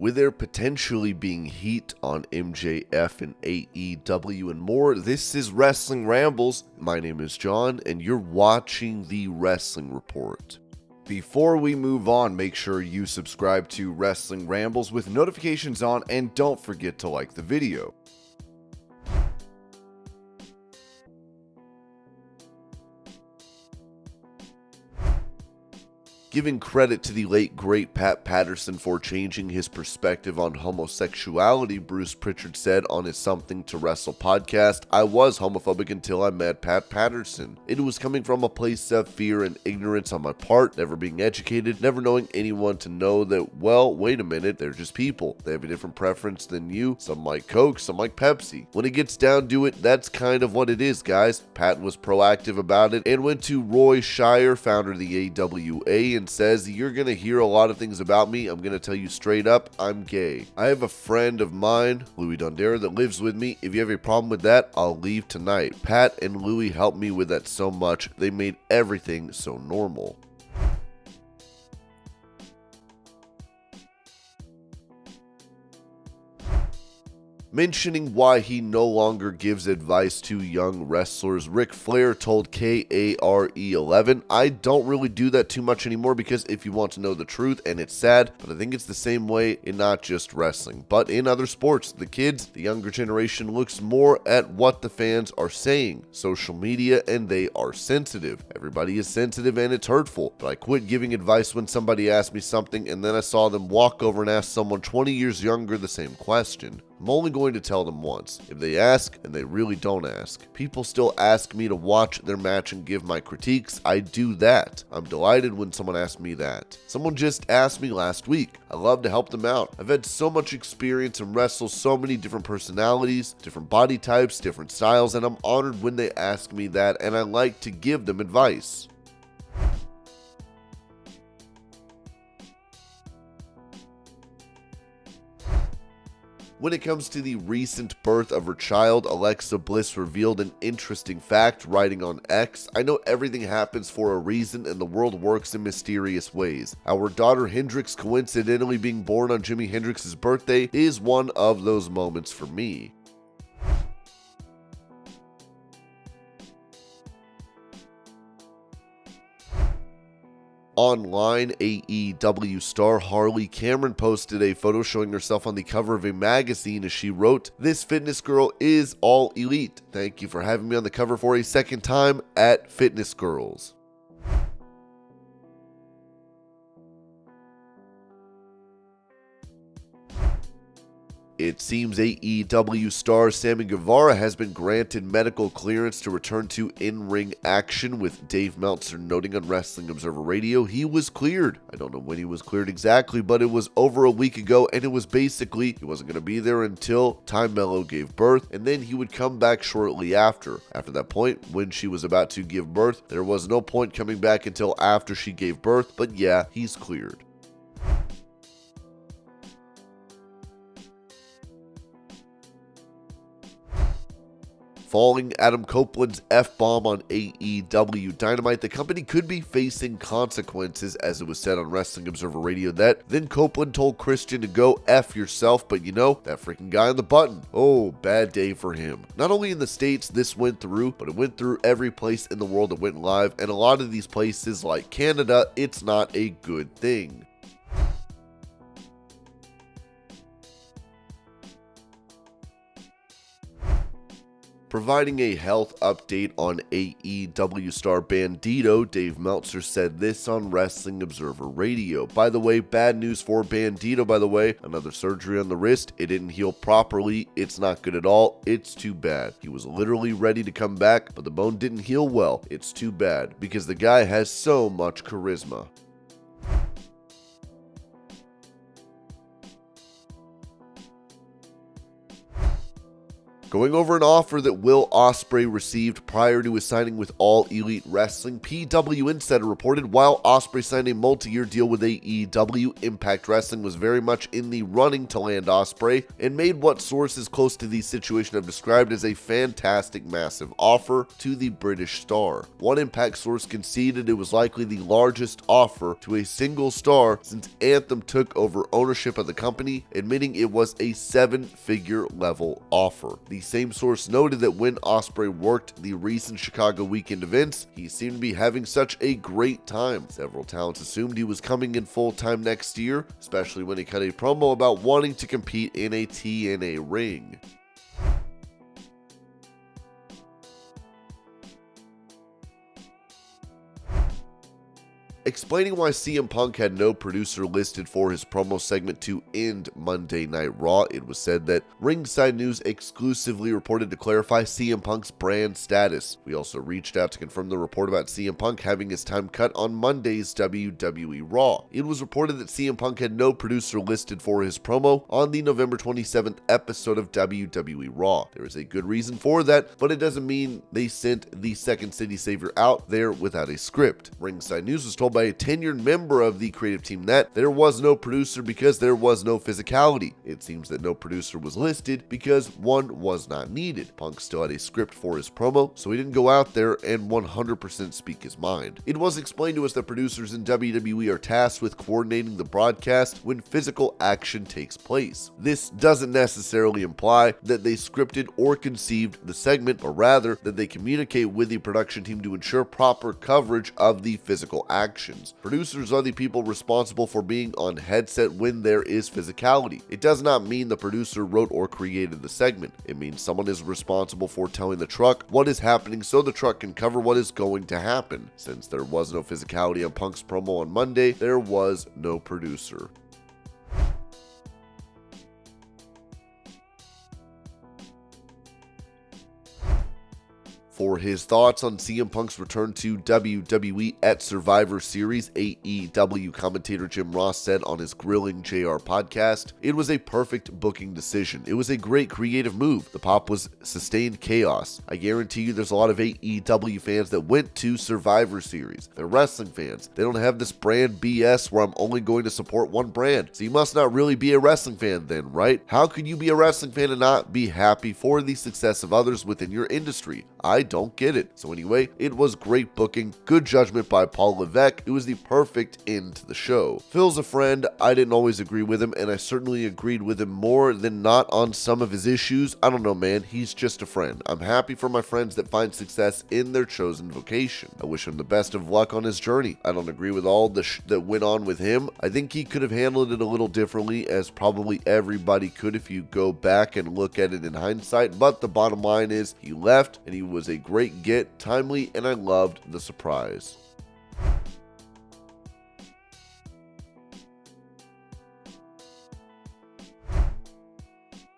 With there potentially being heat on MJF and AEW and more, this is Wrestling Rambles. My name is John, and you're watching the Wrestling Report. Before we move on, make sure you subscribe to Wrestling Rambles with notifications on, and don't forget to like the video. Giving credit to the late great Pat Patterson for changing his perspective on homosexuality, Bruce Prichard said on his Something to Wrestle podcast, "I was homophobic until I met Pat Patterson. It was coming from a place of fear and ignorance on my part, never being educated, never knowing anyone to know that, well, wait a minute, they're just people. They have a different preference than you. Some like Coke, some like Pepsi. When it gets down to it, that's kind of what it is, guys." Pat was proactive about it and went to Roy Shire, founder of the AWA, and says, "You're going to hear a lot of things about me. I'm going to tell you straight up, I'm gay. I have a friend of mine, Louis Dondera, that lives with me. If you have a problem with that, I'll leave tonight." Pat and Louis helped me with that so much. They made everything so normal. Mentioning why he no longer gives advice to young wrestlers, Ric Flair told KARE11, "I don't really do that too much anymore because if you want to know the truth, and it's sad, but I think it's the same way in not just wrestling, but in other sports. The kids, the younger generation looks more at what the fans are saying, social media, and they are sensitive. Everybody is sensitive and it's hurtful, but I quit giving advice when somebody asked me something and then I saw them walk over and ask someone 20 years younger the same question. I'm only going to tell them once. If they ask, and they really don't ask. People still ask me to watch their match and give my critiques. I do that. I'm delighted when someone asks me that. Someone just asked me last week. I love to help them out. I've had so much experience and wrestle so many different personalities, different body types, different styles, and I'm honored when they ask me that, and I like to give them advice." When it comes to the recent birth of her child, Alexa Bliss revealed an interesting fact, writing on X, "I know everything happens for a reason and the world works in mysterious ways. Our daughter Hendrix coincidentally being born on Jimi Hendrix's birthday is one of those moments for me." Online, AEW star Harley Cameron posted a photo showing herself on the cover of a magazine as she wrote, "This fitness girl is all elite. Thank you for having me on the cover for a second time at Fitness Girls." It seems AEW star Sammy Guevara has been granted medical clearance to return to in-ring action, with Dave Meltzer noting on Wrestling Observer Radio he was cleared. I don't know when he was cleared exactly, but it was over a week ago, and it was basically he wasn't going to be there until Time Mello gave birth, and then he would come back shortly after. After that point, when she was about to give birth, there was no point coming back until after she gave birth, but yeah, he's cleared. Following Adam Copeland's F-bomb on AEW Dynamite, the company could be facing consequences, as it was said on Wrestling Observer Radio that then Copeland told Christian to go F yourself, but you know, that freaking guy on the button. Oh, bad day for him. Not only in the States this went through, but it went through every place in the world that went live, and a lot of these places like Canada, it's not a good thing. Providing a health update on AEW star Bandito, Dave Meltzer said this on Wrestling Observer Radio. "By the way, bad news for Bandito, by the way. Another surgery on the wrist. It didn't heal properly. It's not good at all. It's too bad. He was literally ready to come back, but the bone didn't heal well. It's too bad, because the guy has so much charisma." Going over an offer that Will Ospreay received prior to his signing with All Elite Wrestling, PW Insider reported while Ospreay signed a multi-year deal with AEW, Impact Wrestling was very much in the running to land Ospreay and made what sources close to the situation have described as a fantastic, massive offer to the British star. One Impact source conceded it was likely the largest offer to a single star since Anthem took over ownership of the company, admitting it was a 7-figure level offer. The same source noted that when Ospreay worked the recent Chicago weekend events, he seemed to be having such a great time. Several talents assumed he was coming in full-time next year, especially when he cut a promo about wanting to compete in a TNA ring. Explaining why CM Punk had no producer listed for his promo segment to end Monday Night Raw, it was said that Ringside News exclusively reported to clarify CM Punk's brand status. We also reached out to confirm the report about CM Punk having his time cut on Monday's WWE Raw. It was reported that CM Punk had no producer listed for his promo on the November 27th episode of WWE Raw. There is a good reason for that, but it doesn't mean they sent the Second City Savior out there without a script. Ringside News was told by a tenured member of the creative team that there was no producer because there was no physicality. It seems that no producer was listed because one was not needed. Punk still had a script for his promo, so he didn't go out there and 100% speak his mind. It was explained to us that producers in WWE are tasked with coordinating the broadcast when physical action takes place. This doesn't necessarily imply that they scripted or conceived the segment, but rather that they communicate with the production team to ensure proper coverage of the physical action. Producers are the people responsible for being on headset when there is physicality. It does not mean the producer wrote or created the segment. It means someone is responsible for telling the truck what is happening so the truck can cover what is going to happen. Since there was no physicality on Punk's promo on Monday, there was no producer. For his thoughts on CM Punk's return to WWE at Survivor Series, AEW commentator Jim Ross said on his Grilling JR podcast, "It was a perfect booking decision. It was a great creative move. The pop was sustained chaos. I guarantee you there's a lot of AEW fans that went to Survivor Series. They're wrestling fans. They don't have this brand BS where I'm only going to support one brand. So you must not really be a wrestling fan then, right? How could you be a wrestling fan and not be happy for the success of others within your industry? I don't get it." So anyway, it was great booking, good judgment by Paul Levesque. It was the perfect end to the show. Phil's a friend. I didn't always agree with him, and I certainly agreed with him more than not on some of his issues. I don't know, man. He's just a friend. I'm happy for my friends that find success in their chosen vocation. I wish him the best of luck on his journey. I don't agree with all that went on with him. I think he could have handled it a little differently, as probably everybody could if you go back and look at it in hindsight, but the bottom line is he left, and he was a great get, timely, and I loved the surprise.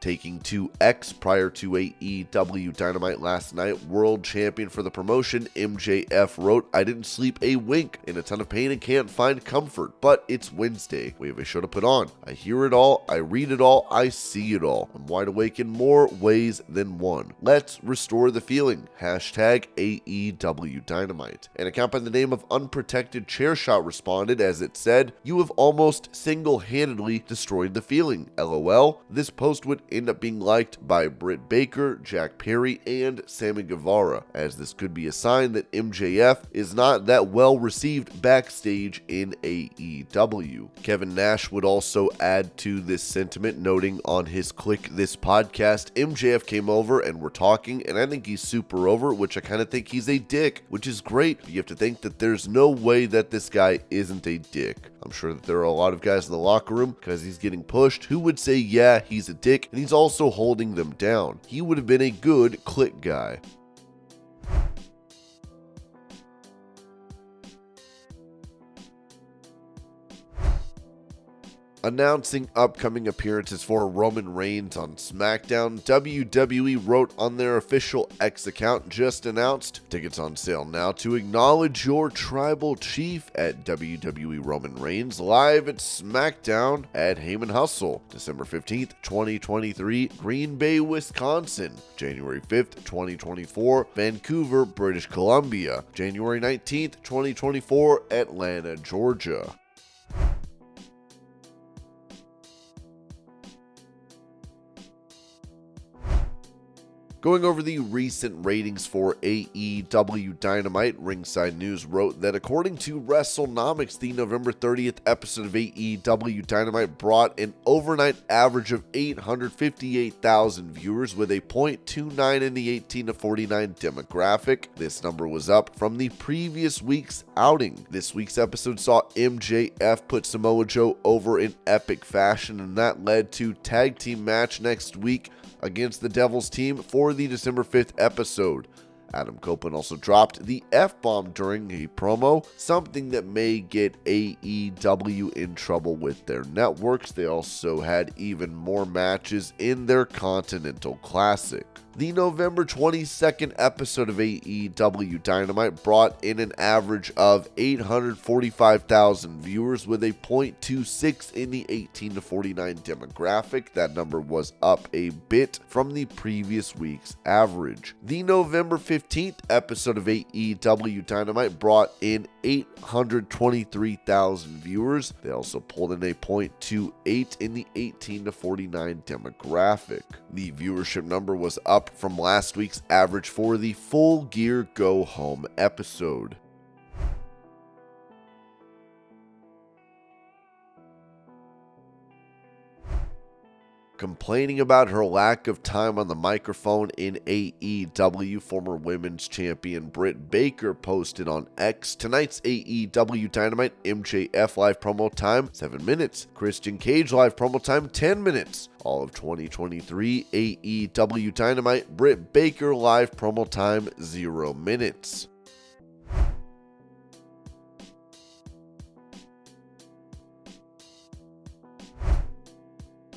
Taking to X prior to AEW Dynamite last night, world champion for the promotion, MJF wrote, "I didn't sleep a wink, in a ton of pain and can't find comfort, but it's Wednesday. We have a show to put on. I hear it all, I read it all, I see it all. I'm wide awake in more ways than one. Let's restore the feeling. Hashtag AEW Dynamite." An account by the name of Unprotected Chairshot responded as it said, "You have almost single-handedly destroyed the feeling. LOL. This post would end up being liked by Britt Baker, Jack Perry, and Sammy Guevara, as this could be a sign that MJF is not that well received backstage in AEW. Kevin Nash would also add to this sentiment, noting on his Click This podcast, "MJF came over and we're talking, and I think he's super over, which I kind of think he's a dick, which is great. But you have to think that there's no way that this guy isn't a dick. I'm sure that there are a lot of guys in the locker room, because he's getting pushed, who would say, yeah, he's a dick, and he's also holding them down. He would have been a good click guy." Announcing upcoming appearances for Roman Reigns on SmackDown, WWE wrote on their official X account, just announced tickets on sale now to acknowledge your tribal chief at WWE Roman Reigns live at SmackDown at Heyman Hustle, December 15th, 2023, Green Bay, Wisconsin, January 5th, 2024, Vancouver, British Columbia, January 19th, 2024, Atlanta, Georgia. Going over the recent ratings for AEW Dynamite, Ringside News wrote that according to WrestleNomics, the November 30th episode of AEW Dynamite brought an overnight average of 858,000 viewers with a .29 in the 18 to 49 demographic. This number was up from the previous week's outing. This week's episode saw MJF put Samoa Joe over in epic fashion, and that led to tag team match next week against the Devil's Team for the December 5th episode. Adam Copeland also dropped the F-bomb during a promo, something that may get AEW in trouble with their networks. They also had even more matches in their Continental Classic. The November 22nd episode of AEW Dynamite brought in an average of 845,000 viewers with a .26 in the 18 to 49 demographic. That number was up a bit from the previous week's average. The November 15th episode of AEW Dynamite brought in 823,000 viewers. They also pulled in a .28 in the 18 to 49 demographic. The viewership number was up from last week's average for the Full Gear Go Home episode. Complaining about her lack of time on the microphone in AEW, former women's champion Britt Baker posted on X, tonight's AEW Dynamite MJF live promo time 7 minutes, Christian Cage live promo time 10 minutes. All of 2023 AEW Dynamite Britt Baker live promo time 0 minutes.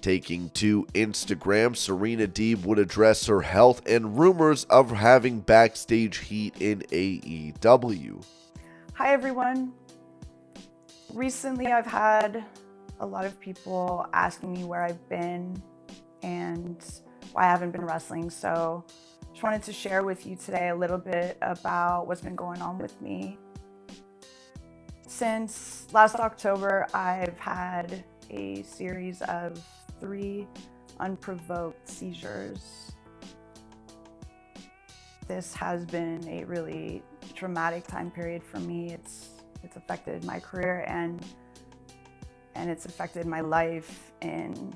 Taking to Instagram, Serena Deeb would address her health and rumors of having backstage heat in AEW. Hi everyone. Recently I've had a lot of people asking me where I've been and why I haven't been wrestling, so just wanted to share with you today a little bit about what's been going on with me. Since last October, I've had a series of 3 unprovoked seizures. This has been a really traumatic time period for me. It's affected my career and it's affected my life in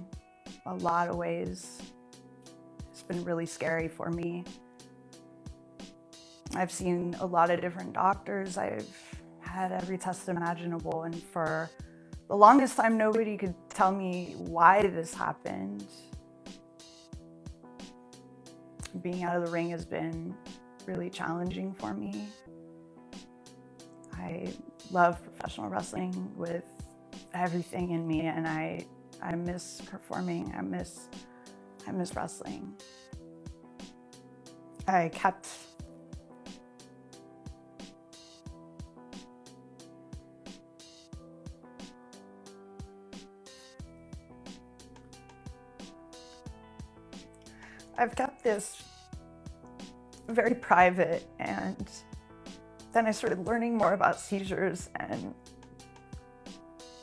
a lot of ways. It's been really scary for me. I've seen a lot of different doctors. I've had every test imaginable, and for the longest time, nobody could tell me why this happened. Being out of the ring has been really challenging for me. I love professional wrestling with everything in me, and I miss performing. I miss wrestling. I've kept this very private, and then I started learning more about seizures and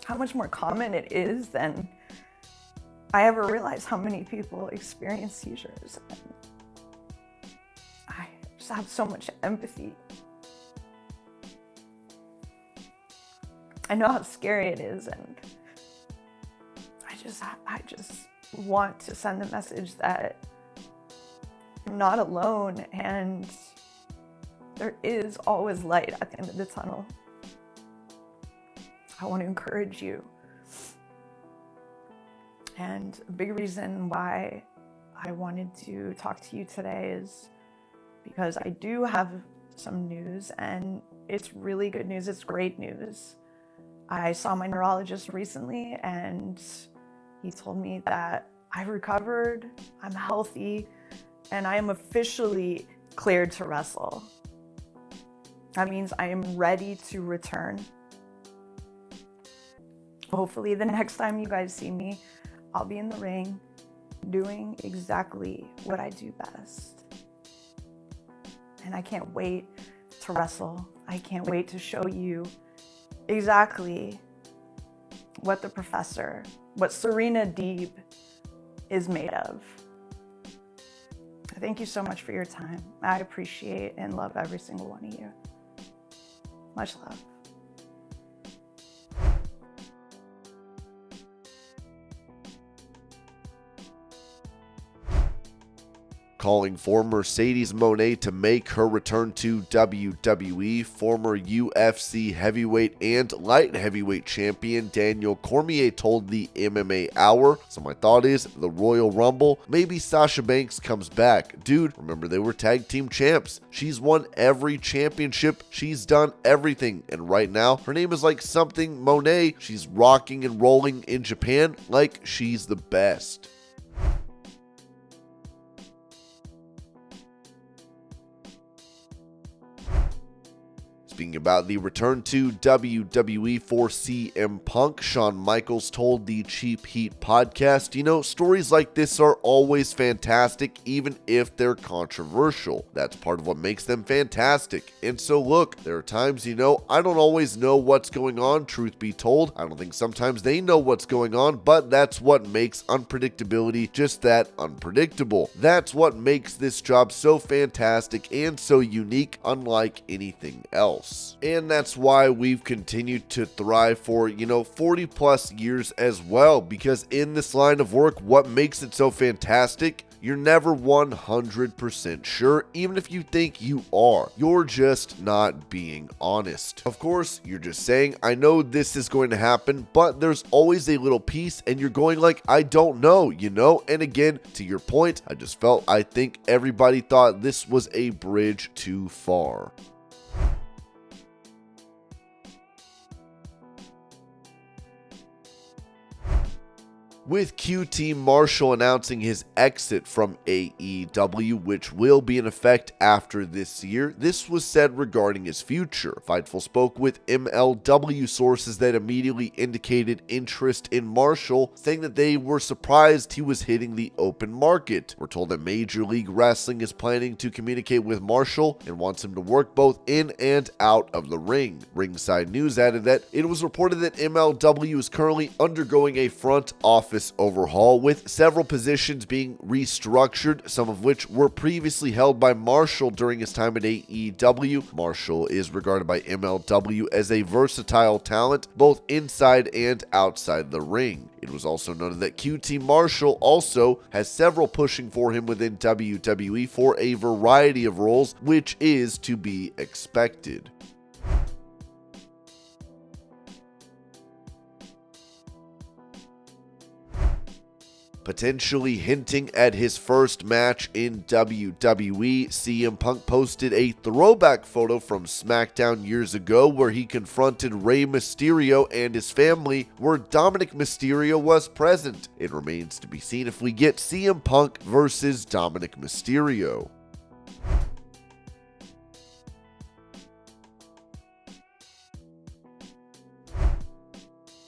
how much more common it is than I ever realized how many people experience seizures. And I just have so much empathy. I know how scary it is, and I just want to send the message that I'm not alone, and there is always light at the end of the tunnel. I want to encourage you. And a big reason why I wanted to talk to you today is because I do have some news, and it's really good news. It's great news. I saw my neurologist recently and he told me that I've recovered, I'm healthy, and I am officially cleared to wrestle. That means I am ready to return. Hopefully the next time you guys see me, I'll be in the ring doing exactly what I do best. And I can't wait to wrestle. I can't wait to show you exactly what the professor, what Serena Deeb is made of. Thank you so much for your time. I appreciate and love every single one of you. Much love. Calling for Mercedes Mone to make her return to WWE, former UFC heavyweight and light heavyweight champion Daniel Cormier told the MMA Hour. So my thought is, the Royal Rumble, maybe Sasha Banks comes back. Dude, remember they were tag team champs. She's won every championship. She's done everything. And right now, her name is like something Monet. She's rocking and rolling in Japan like she's the best. Speaking about the return to WWE for CM Punk, Shawn Michaels told the Cheap Heat podcast, stories like this are always fantastic, even if they're controversial. That's part of what makes them fantastic. And so look, there are times, I don't always know what's going on, truth be told. I don't think sometimes they know what's going on, but that's what makes unpredictability just that unpredictable. That's what makes this job so fantastic and so unique, unlike anything else. And that's why we've continued to thrive for, 40 plus years as well, because in this line of work, what makes it so fantastic? You're never 100% sure, even if you think you are. You're just not being honest. Of course, you're just saying, I know this is going to happen, but there's always a little piece and you're going like, I don't know, And again, to your point, I think everybody thought this was a bridge too far. With QT Marshall announcing his exit from AEW, which will be in effect after this year, this was said regarding his future. Fightful spoke with MLW sources that immediately indicated interest in Marshall, saying that they were surprised he was hitting the open market. We're told that Major League Wrestling is planning to communicate with Marshall and wants him to work both in and out of the ring. Ringside News added that it was reported that MLW is currently undergoing a front office overhaul, with several positions being restructured, some of which were previously held by Marshall during his time at AEW. Marshall is regarded by MLW as a versatile talent, both inside and outside the ring. It was also noted that QT Marshall also has several pushing for him within WWE for a variety of roles, which is to be expected. Potentially hinting at his first match in WWE, CM Punk posted a throwback photo from SmackDown years ago where he confronted Rey Mysterio and his family, where Dominic Mysterio was present. It remains to be seen if we get CM Punk versus Dominic Mysterio.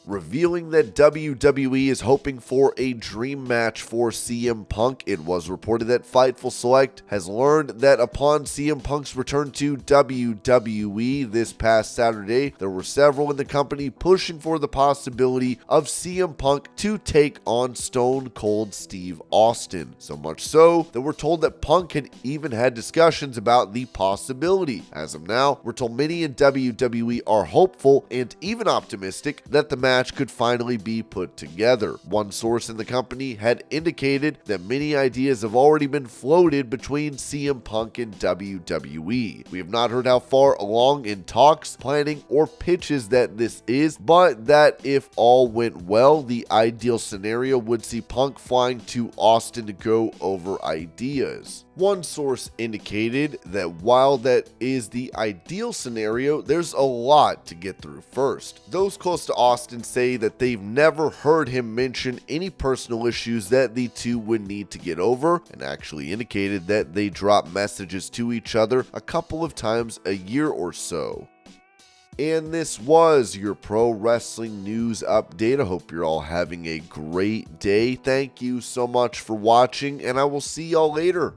Revealing that WWE is hoping for a dream match for CM Punk, it was reported that Fightful Select has learned that upon CM Punk's return to WWE this past Saturday, there were several in the company pushing for the possibility of CM Punk to take on Stone Cold Steve Austin. So much so that we're told that Punk had even had discussions about the possibility. As of now, we're told many in WWE are hopeful and even optimistic that the match match could finally be put together. One source in the company had indicated that many ideas have already been floated between CM Punk and WWE. We have not heard how far along in talks, planning, or pitches that this is, but that if all went well, the ideal scenario would see Punk flying to Austin to go over ideas. One source indicated that while that is the ideal scenario, there's a lot to get through first. Those close to Austin say that they've never heard him mention any personal issues that the two would need to get over, and actually indicated that they drop messages to each other a couple of times a year or so. And this was your pro wrestling news update. I hope you're all having a great day. Thank you so much for watching, and I will see y'all later.